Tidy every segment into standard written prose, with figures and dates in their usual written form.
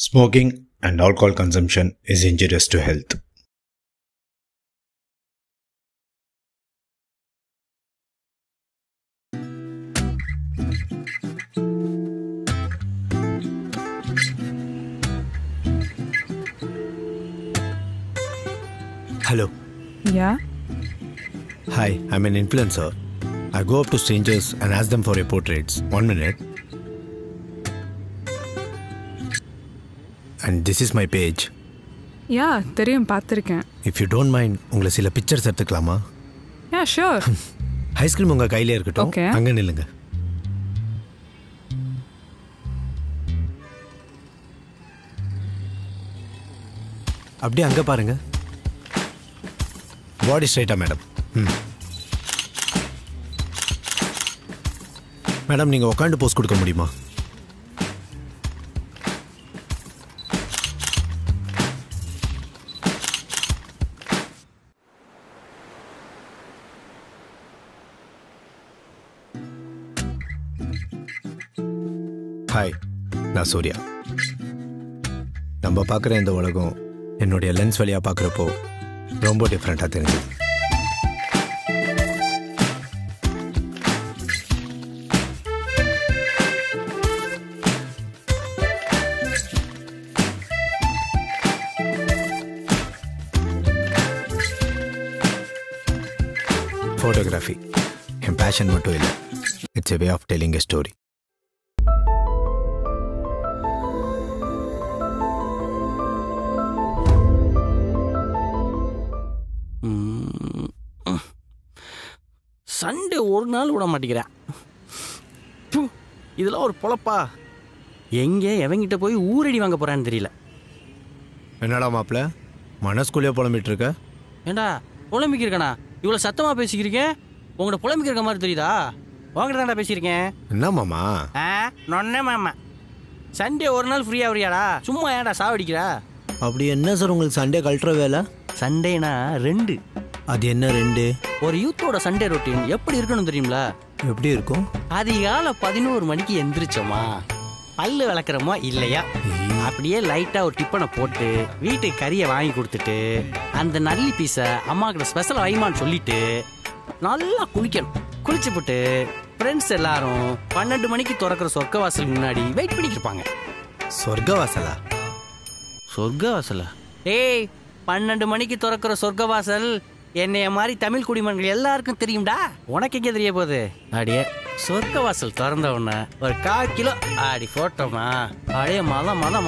Smoking and alcohol consumption is injurious to health. Hello. Yeah? Hi, I'm an influencer. I go up to strangers and ask them for their portraits. 1 minute. And this is my page. Yeah, தெரியும் பார்த்திருக்கேன். If you don't mind, உங்களை சில pictures எடுத்துக்கலாமா? Yeah, sure. Ice cream உங்க கையிலே இருக்கட்டும். Okay. அங்க நில்லுங்க. அப்படியே அங்க பாருங்க. பாடி ஸ்ட்ரைட்டா மேடம். மேடம் நீங்க உட்காந்து போஸ் கொடுக்க முடியுமா? ஹாய், நான் சூர்யா. நம்ம பார்க்குற இந்த உலகம் என்னுடைய லென்ஸ் வழியாக பார்க்குறப்போ ரொம்ப டிஃப்ரெண்ட்டாக தெரிஞ்சுது. ஃபோட்டோகிராஃபி என் பேஷன் மட்டும் இல்லை, it's a way of telling a story. Sunday ஒரு நாள் விட மாட்டேங்கிறேன். இதெல்லாம் ஒரு பொழப்பா? எங்கே எவங்கிட்ட போய் ஊரடி வாங்க போகிறான்னு தெரியல. என்னடா மாப்பிள்ள மனசுக்குள்ளேயே புலம்பிட்டு இருக்க? ஏண்டா புலம்பிக்க இருக்கண்ணா? இவ்வளோ சத்தமாக பேசிக்கிறீங்க, உங்கள்கிட்ட புலம்பிக்க இருக்க மாதிரி தெரியுதா? உங்கள்கிட்ட தான்டா பேசியிருக்கேன். என்ன மாமா? நொன்னே மாமா. சண்டே ஒரு நாள் ஃப்ரீயாக வரியாடா? சும்மா ஏன்டா சாவடிக்கிறா? அப்படி என்ன சார் உங்களுக்கு சண்டே கழட்டுற வேலை? சண்டேனா 2. அது என்ன 2? ஒரு யூத்தோட சண்டே ரொட்டீன் எப்படி இருக்கணும் தெரியுங்களா? எப்படி இருக்கும்? அதிகாலை 11 மணிக்கு எந்திரிச்சோமா, பல்லு விளக்குறோமா இல்லையா, அப்படியே லைட்டாக ஒரு டிப்பனை போட்டு வீட்டுக்கு கறியை வாங்கி கொடுத்துட்டு அந்த நல்லி பீஸை அம்மா கிட்ட ஸ்பெஷல் வைமான்னு சொல்லிட்டு நல்லா குளிக்கணும். குளிச்சு போட்டு ஃப்ரெண்ட்ஸ் எல்லாரும் 12 மணிக்கு திறக்கிற சொர்க்க வாசல் முன்னாடி வெயிட் பண்ணிக்கிருப்பாங்க. சொர்க்க வாசலா? சொர்க்க வாசலா? ஏய், 12 மணிக்கு திறக்கிற சொர்க்க வாசல் என்னைய மாதிரி தமிழ் குடிமகன்கள் எல்லாருக்கும் தெரியும்டா. உனக்கு எங்கே தெரிய போகுது? அப்படியே சொர்க்க வாசல் திறந்த உடனே ஒரு 1/4 கிலோ ஆடி போட்டோமா, அப்படியே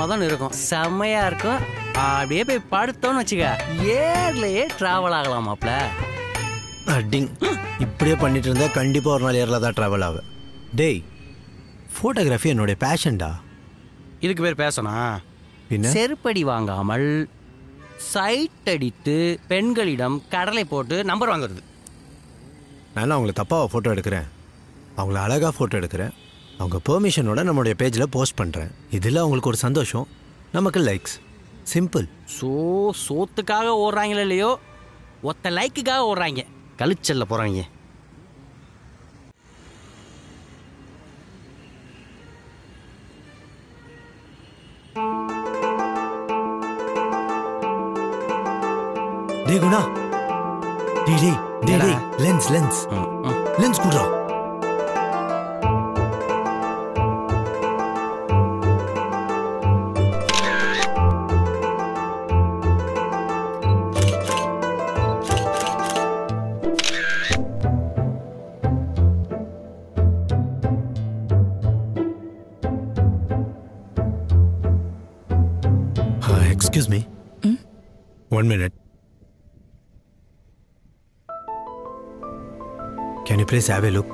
மதம் இருக்கும், செம்மையா இருக்கும். அப்படியே போய் படுத்தோன்னு வச்சுக்க, ஏர்லயே டிராவல் ஆகலாமாப்ல. அடிங், இப்படியே பண்ணிட்டு இருந்தா கண்டிப்பா ஒரு நாள் ஏர்ல தான் டிராவல் ஆகும். டேய், போட்டோகிராஃபி என்னுடைய பேஷன்டா. இதுக்கு பேர் பேசனா? பின்ன செருப்படி வாங்காமல் சைட் அடித்து பெண்களிடம் கடலை போட்டு நம்பர் வாங்குறது. நான் அவங்களை தப்பாக ஃபோட்டோ எடுக்கிறேன், அவங்கள அழகாக ஃபோட்டோ எடுக்கிறேன், அவங்க பெர்மிஷனோட நம்மளுடைய பேஜில் போஸ்ட் பண்ணுறேன். இதில் அவங்களுக்கு ஒரு சந்தோஷம், நமக்கு லைக்ஸ். சிம்பிள். சோத்துக்காக ஓடுறாங்களோ இல்லையோ, ஒத்த லைக்குக்காக ஓடுறாங்க, கழிச்சல்ல போகிறாங்க. டே குணா, டேய் லென்ஸ் குடுறா. Excuse me. 1 minute. Can you please have a look?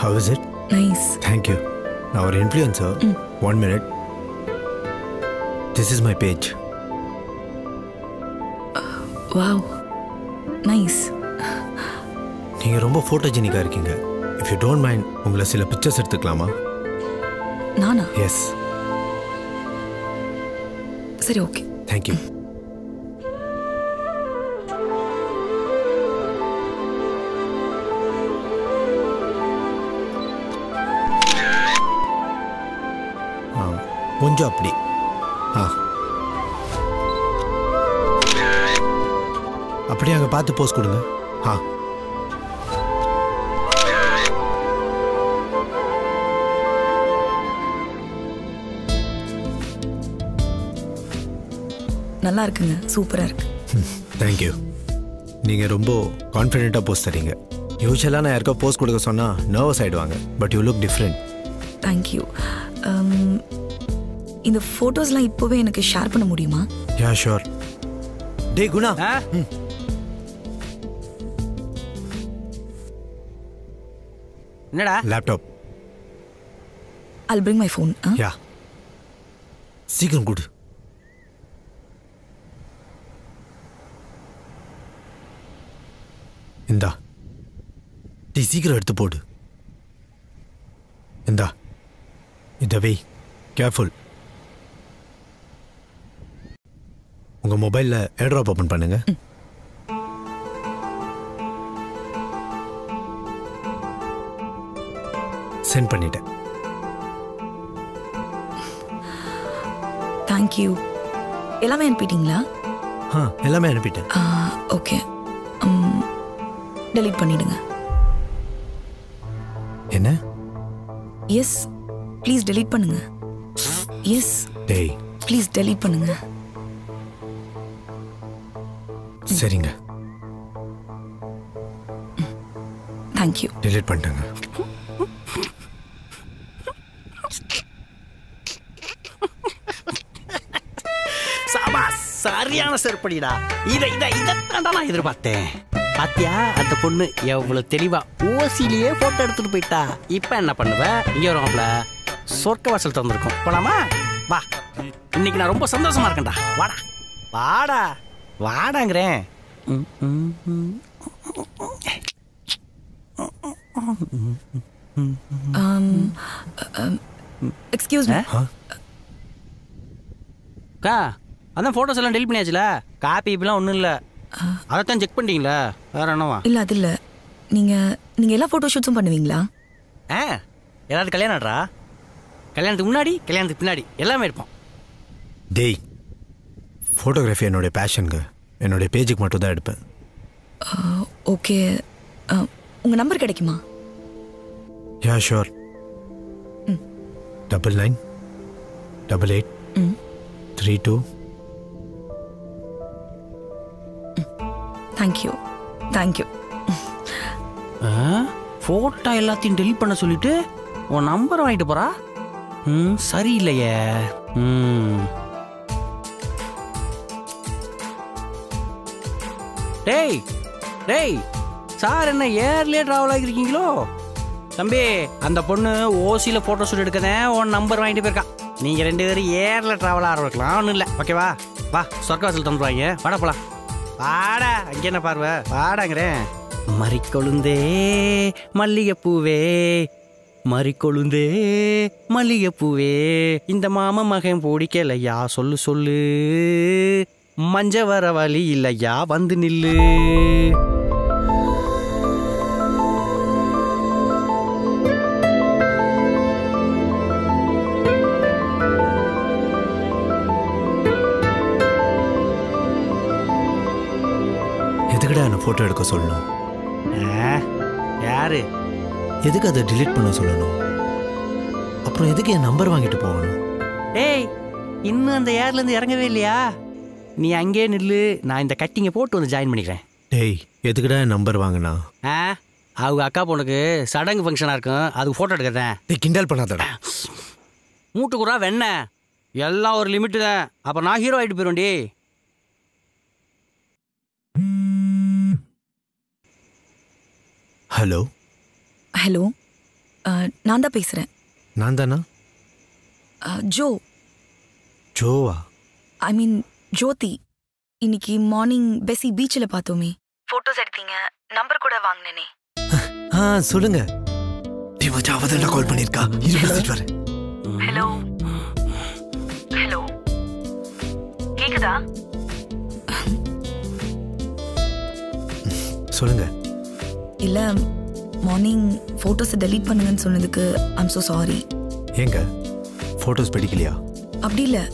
How is it? Nice. Thank you. Now our influencer. 1 minute. This is my page. Wow. Nice. நீங்க ரொம்ப ஃபோட்டோஜெனிக்கா இருக்கீங்க. If you don't mind, உங்களை சில பிக்சர்ஸ் எடுத்துக்கலாமா? நானா? Yes. சரி, okay. Thank you. கொஞ்சம் அப்படி. அப்படியே அங்கே பார்த்து போஸ் கொடுங்க. நல்லா இருக்குங்க, சூப்பராக இருக்கு. தேங்க்யூ. நீங்கள் ரொம்ப கான்ஃபிடென்ட்டாக போஸ் தரீங்க. யூஸ்வலாக நான் யாருக்கா போஸ் கொடுக்க சொன்னால் நர்வஸ் ஆகிடுவாங்க. But you look different. Thank you. இந்த ஃபோட்டோஸ்லாம் இப்போவே எனக்கு ஷேர் பண்ண முடியுமா? Yeah sure. டே குணா. என்னடா? Laptop. I'll bring my phone. Yeah, சீக்கிரம் கொடு. இந்தா, நீ சீக்கிரம் எடுத்து போடு. இந்தா, இதை வை. கேர்ஃபுல். உங்கள் மொபைலில் ஏர்ட்ராப் ஓப்பன் பண்ணுங்க. சென்ட் பண்ணிட்டேன். தேங்க்யூ. எல்லாமே அனுப்பிட்டீங்களா? எல்லாமே அனுப்பிட்டேன். ஓகே, டெலீட் பண்ணிடுங்க. என்ன? எஸ், ப்ளீஸ் டெலீட் பண்ணுங்க. எஸ், டேய் ப்ளீஸ் டெலீட் பண்ணுங்க. சரிங்க, தேங்க்யூ. டெலீட் பண்ணிட்டேங்க. சரியான செருப்படிடா. இதைத்தான் நான் எதிர்பார்த்தேன். பாத்தியா, அந்த பொண்ணு எவ்வளவு தெளிவா ஓசிலேயே போட்டோ எடுத்துட்டு போயிட்டா. இப்ப என்ன பண்ணுவ? இங்க வருவாப்ல, சொர்க்க வாசல் திறந்திருக்கும். போலாமா? வா, இன்னைக்கு நான் ரொம்ப சந்தோஷமா இருக்கேன்டா. வாடா வாடா வாடாங்கிறேன். Excuse me. அக்கா, அதான் ஃபோட்டோஸ் எல்லாம் டெலிட் பண்ணியாச்சுல. காப்பி இப்பெல்லாம் ஒன்றும் இல்லை. அதைத்தான் செக் பண்ணிட்டீங்களா? வேற என்னவா? இல்லை, அது இல்லை. நீங்கள் எல்லா ஃபோட்டோ ஷூட்ஸும் பண்ணுவீங்களா? ஏதாவது கல்யாணம்டா. கல்யாணத்துக்கு முன்னாடி, கல்யாணத்துக்கு பின்னாடி எல்லாமே இருப்போம். டேய், ஃபோட்டோகிராஃபி என்னுடைய பேஷனுங்க. என்னுடைய பேஜுக்கு மட்டும் தான் எடுப்பேன். ஓகே, உங்கள் நம்பர் கிடைக்குமா? யா ஷோர். 99 88 32. தேங்க்யூ. தேங்க்யூ. ஃபோட்டோ எல்லாத்தையும் டெலிட் பண்ண சொல்லிட்டு உன் நம்பரை வாங்கிட்டு போறா. சரியில்லையே. டேய் டேய், சார் என்ன ஏர்லயே டிராவல் ஆகிருக்கீங்களோ? தம்பி, அந்த பொண்ணு ஓசியில போட்டோ ஷூட் எடுக்கதேன் உன் நம்பர் வாங்கிட்டு போயிருக்கா. நீங்க 2 பேரும் ஏர்ல டிராவல் ஆரம்பிக்கலாம். ஒன்றும் இல்லை. ஓகேவா? வா, சொர்க்கவாசல் தந்துருவாங்க. வாடா போலாம். வாடா, அங்கே என்ன பார்வை? வாடாங்கிறேன். மறிக்கொழுந்தே மல்லிகைப்பூவே, மறிக்கொழுந்தே மல்லிகைப்பூவே, இந்த மாம மகன் பிடிக்கலையா சொல்லு சொல்லு, மஞ்ச வர வழி இல்லையா வந்து நில்லு. எதுக்குடா என்ன ஃபோட்டோ எடுக்க சொல்லணும்? யாரு? எதுக்கு அதை டிலீட் பண்ண சொல்லணும்? அப்புறம் எதுக்கு என் நம்பர் வாங்கிட்டு போகணும்? ஏய், இன்னும் அந்த ஏர்லேருந்து இறங்கவே இல்லையா? நீ அங்கேயே நில்லு, நான் இந்த கட்டிங்கை போட்டு வந்து ஜாயின் பண்ணிக்கிறேன். டேய், எதுக்குடா என் நம்பர் வாங்கினா? அவங்க அக்கா பொண்ணுக்கு சடங்கு ஃபங்க்ஷனாக இருக்கும், அதுக்கு ஃபோட்டோ எடுக்கிறேன். டேய், கிண்டல் பண்ணாதடா. மூட்டுக்குறா வெண்ண, எல்லாம் ஒரு லிமிட்டு தான். அப்புறம் நான் ஹீரோ ஆகிட்டு போயிடும்டி. ஹலோ. ஹலோ, நான் தான் பேசுகிறேன். நான் தானா? ஜோ. ஜோவா? ஐ மீன் ஜோதி. இன்னைக்கு மார்னிங் பெஸி பீச்சில் பார்த்தோமே, ஃபோட்டோஸ் எடுத்தீங்க, நம்பர் கூட வாங்கினேனே. சொல்லுங்க. அவதான் கால் பண்ணியிருக்கா. வரேன். ஹலோ ஹலோ, கேக்குதா? சொல்லுங்க. இல்லை, மார்னிங் ஃபோட்டோஸை டெலீட் பண்ணுங்கன்னு சொன்னதுக்கு ஐம் ஸோ சாரி. ஏங்க, ஃபோட்டோஸ் பிடிக்கலையா? அப்படி இல்லை,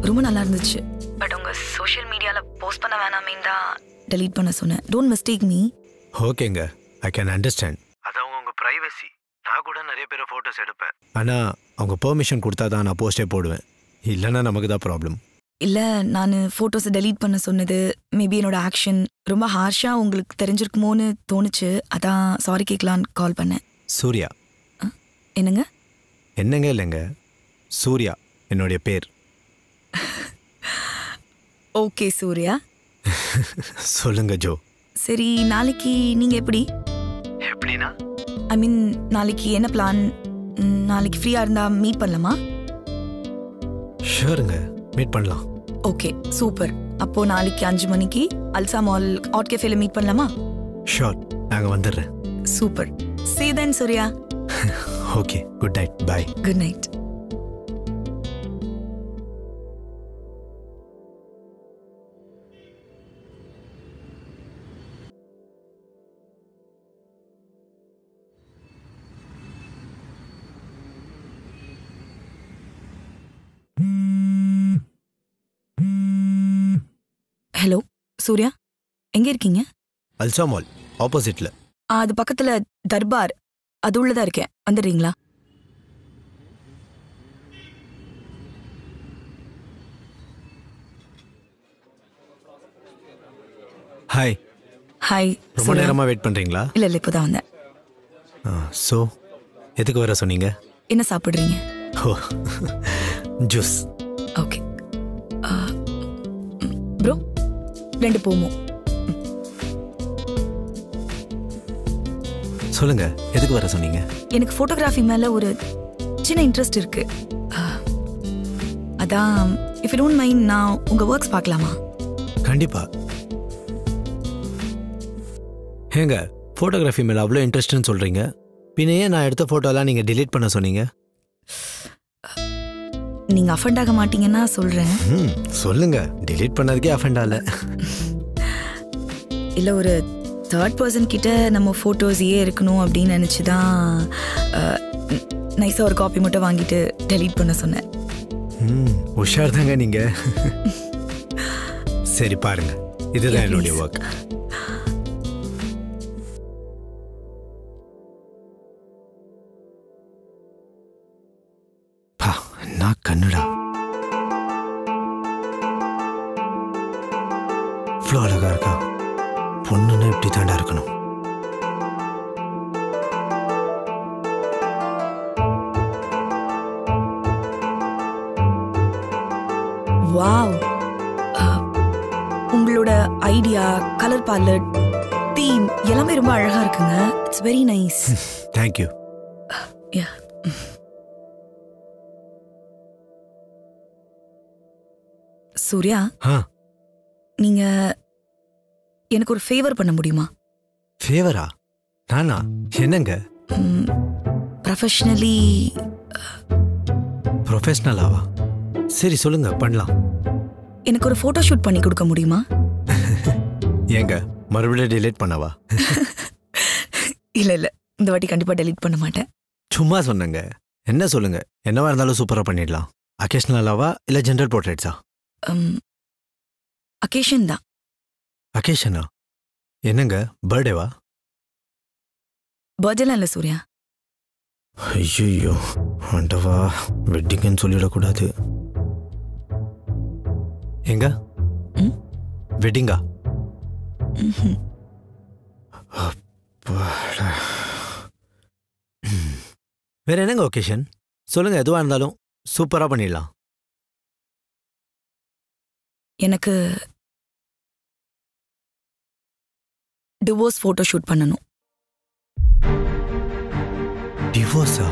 ரொம்ப நல்லா இருந்துச்சு. பட் உங்கள் சோஷியல் மீடியாவில் போஸ்ட் பண்ண வேணாமேன்னு தான் டெலீட் பண்ண சொன்னேன். Don't mistake me. ஓகேங்க, ஐ கேன் அண்டர்ஸ்டாண்ட். அது அவங்க ப்ரைவசி. நான் கூட நிறைய பேர் ஃபோட்டோஸ் எடுப்பேன். ஆனால் அவங்க பெர்மிஷன் கொடுத்தா தான் நான் போஸ்டே போடுவேன். இல்லைன்னா நமக்கு தான் ப்ராப்ளம். இல்லை, நான் ஃபோட்டோஸை டெலீட் பண்ண சொன்னது மேபி என்னோட ஆக்ஷன் ரொம்ப ஹார்ஷாக உங்களுக்கு தெரிஞ்சிருக்குமோன்னு தோணுச்சு. அதான் சாரி கேட்கலான்னு கால் பண்ணேன். சூர்யா. என்னங்க? என்னங்க இல்லைங்க, சூர்யா என்னுடைய பேர். ஓகே சூர்யா. சொல்லுங்க ஜோ. சரி, நாளைக்கு நீங்கள் எப்படின்னா? ஐ மீன் நாளைக்கு என்ன பிளான்? நாளைக்கு ஃப்ரீயாக இருந்தால் மீட் பண்ணலாமா? ஷூருங்க, மீட் பண்ணலாம். Okay super. அப்போது நாளைக்கு 5 மணிக்கு அல்சா மால் ஹாட் கேஃபேல மீட் பண்ணலாமா? ஷூர், நாங்கள் வந்துடுறேன். Super. See you then Surya. Okay, good night. Bye. Good night. Hello Surya, எங்கே இருக்கீங்க? அல்சா மால் ஆப்போசிட்டில். அது பக்கத்தில் தர்பார், அது உள்ளதான் இருக்கேன். வந்துடுறீங்களா? ஹாய். ஹாய். ரொம்ப நேரமாக வெயிட் பண்ணுறீங்களா? இல்லை இல்லை, இப்போ தான் வந்தேன். ஸோ எதுக்கு வர சொன்னீங்க? என்ன சாப்பிட்றீங்க? ஓ, ஜூஸ். Okay bro, 2 போமோ. சொல்லுங்க, எதுக்கு வர சொன்னீங்க? எனக்கு ஃபோட்டோகிராஃபி மேலே ஒரு சின்ன இன்ட்ரெஸ்ட் இருக்கு. அதான் இஃப் யூ டோன்ட் மைண்ட் நான் உங்கள் ஒர்க்ஸ் பார்க்கலாமா? கண்டிப்பா. ஏங்க, ஃபோட்டோகிராஃபி மேலே அவ்வளோ இன்ட்ரெஸ்ட்னு சொல்கிறீங்க, பின்ன ஏன் நான் எடுத்த ஃபோட்டோலாம் நீங்கள் டிலீட் பண்ண சொன்னீங்க? நீங்கள் அஃபெண்ட் ஆக மாட்டீங்கன்னா சொல்கிறேன். சொல்லுங்க, டிலீட் பண்ணதுக்கே அஃபெண்ட் ஆகல. இல்லை, ஒரு தேர்ட் பர்சன் கிட்ட நம்ம ஃபோட்டோஸையே இருக்கணும் அப்படின்னு நினச்சி தான் நைஸாக ஒரு காப்பி மட்டும் வாங்கிட்டு டெலீட் பண்ண சொன்னேன். உஷார் தாங்க நீங்கள். சரி பாருங்க, இதுதான் என்னுடைய ஒர்க். நான் கண்ணுடா இவ்வளோ அழகா இருக்கா. பொண்ணுன்னா இப்படி தாண்டா இருக்கணும். வாவ், உங்களோட ஐடியா, கலர் பாலட், தீம் எல்லாமே ரொம்ப அழகா இருக்குங்க. It's very nice. தேங்க்யூ. யா. சூர்யா, நீங்க எனக்கு ஒரு ஃபேவர் பண்ண முடியுமா? ஃபேவரா? நானா? என்னங்க? ப்ரொஃபஷனலாவா? சரி சொல்லுங்க, பண்ணலாம். எனக்கு ஒரு ஃபோட்டோ ஷூட் பண்ணி கொடுக்க முடியுமா? ஏங்க, மறுபடியும் டிலீட் பண்ணவா? இல்லை இல்லை, இந்த வாட்டி கண்டிப்பாக டெலீட் பண்ண மாட்டேன். சும்மா சொன்னங்க. என்ன சொல்லுங்க, என்னவா இருந்தாலும் சூப்பராக பண்ணிடலாம். அக்கேஷனலாவா இல்லை ஜென்ரல் போர்ட்ரேட்ஸா? அக்கேஷன் தான். அக்கேஷனா? என்னங்க, பர்த்டேவா? பர்த்டேலாம் இல்லை சூர்யா. ஐயோ ஆண்டவா, வெட்டிங்னு சொல்லிடக்கூடாது. எங்க வெட்டிங்கா? வேற என்னங்க ஒகேஷன் சொல்லுங்க, எதுவாக இருந்தாலும் சூப்பராக பண்ணிடலாம். எனக்கு டிவோர்ஸ் ஃபோட்டோ ஷூட் பண்ணணும். டிவோர்ஸா?